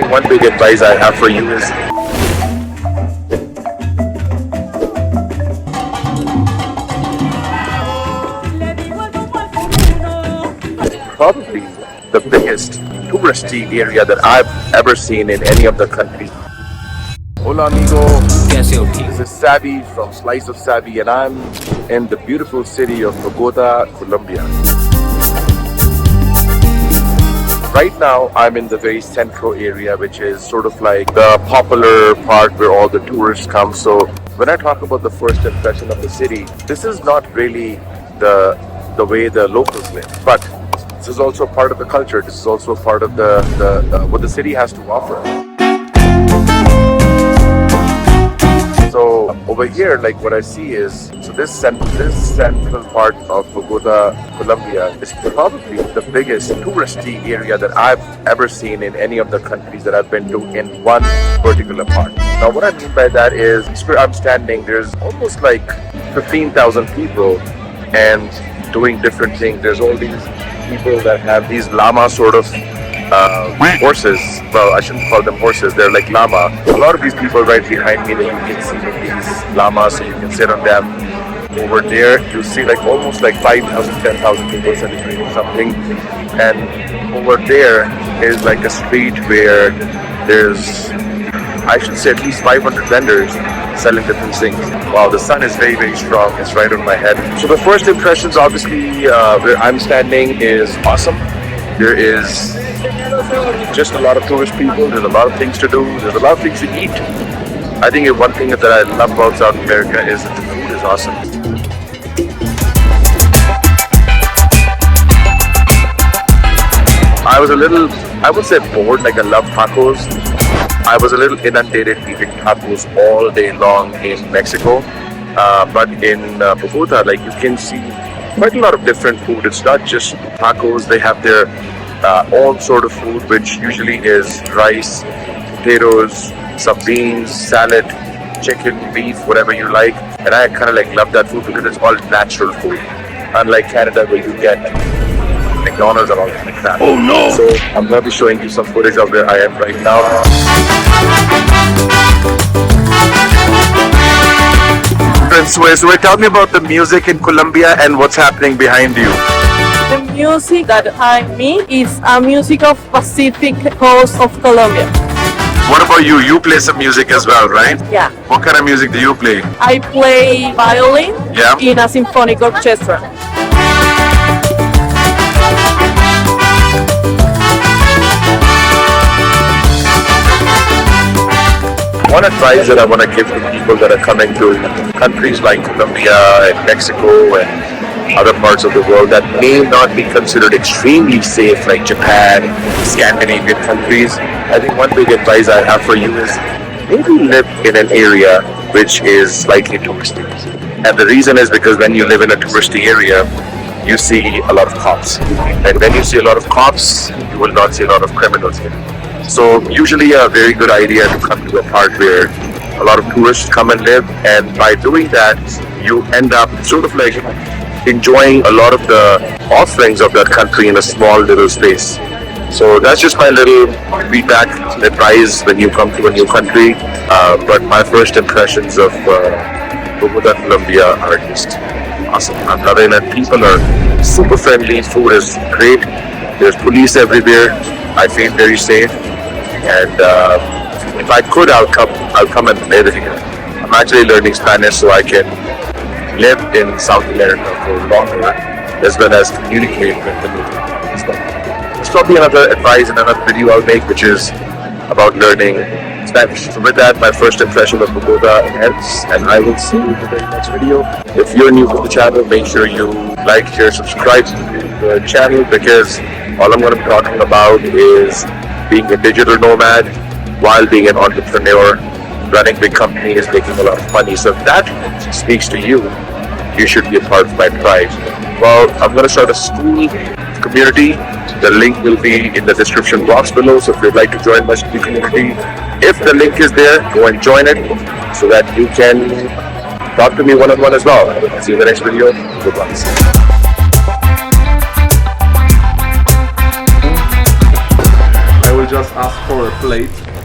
think one big advice I have for you is probably the biggest touristy area that I've ever seen in any of the countries. Hola amigo, this is Sabby from Slice of Sabby and I'm in the beautiful city of Bogotá, Colombia. Right now I'm in the very central area, which is sort of like the popular part where all the tourists come. So when I talk about the first impression of the city, this is not really the way the locals live, but this is also part of the culture. This is also part of the what the city has to offer. So over here, like what I see is, so this central part of Bogotá, Colombia is probably the biggest touristy area that I've ever seen in any of the countries that I've been to in one particular part. Now what I mean by that is, where I'm standing, there's almost like 15,000 people and doing different things. There's all these people that have these llama sort of horses. Well, I shouldn't call them horses, they're like llama. A lot of these people right behind me that you can see these llamas, so you can sit on them. Over there you see like almost like 5,000, 10,000 people celebrating something, and over there is like a street where there's, I should say, at least 500 vendors selling different things. Wow, the sun is very, very strong. It's right on my head. So the first impressions, obviously, where I'm standing is awesome. There is just a lot of tourist people. There's a lot of things to do. There's a lot of things to eat. I think one thing that I love about South America is that the food is awesome. I was a little, I would say bored, like I love tacos. I was a little inundated eating tacos all day long in Mexico. But in Bogotá, like you can see quite a lot of different food. It's not just tacos. They have their own sort of food, which usually is rice, potatoes, some beans, salad, chicken, beef, whatever you like. And I kind of like love that food because it's all natural food. Unlike Canada where you get McDonald's and all like that. Oh no! So I'm going to be showing you some footage of where I am right now. So tell me about the music in Colombia and what's happening behind you. The music that behind me is a music of Pacific coast of Colombia. What about you? You play some music as well, right? Yeah. What kind of music do you play? I play violin in a symphonic orchestra. One advice that I want to give to people that are coming to countries like Colombia and Mexico and other parts of the world that may not be considered extremely safe, like Japan, Scandinavian countries, I think one big advice I have for you is maybe live in an area which is slightly touristy. And the reason is because when you live in a touristy area, you see a lot of cops. And when you see a lot of cops, you will not see a lot of criminals here. So usually a very good idea to come to a part where a lot of tourists come and live, and by doing that you end up sort of like enjoying a lot of the offerings of that country in a small little space. So that's just my little feedback, advice when you come to a new country. But my first impressions of Bogotá, Colombia are just awesome. I'm loving it. People are super friendly, food is great, there's police everywhere, I feel very safe. And if I could, I'll come and live here. I'm actually learning Spanish so I can live in South America for longer, as well as communicate with the locals. There's probably another advice in another video I'll make, which is about learning Spanish. So with that, my first impression of Bogotá ends, and I will see you in the very next video. If you're new to the channel, make sure you like, share, subscribe to the channel, because all I'm going to be talking about is being a digital nomad while being an entrepreneur, running big companies, making a lot of money. So if that speaks to you, you should be a part of my tribe. Well, I'm going to start a school community. The link will be in the description box below. So if you'd like to join my school community, if the link is there, go and join it so that you can talk to me one-on-one as well. See you in the next video. Goodbye. just ask for a plate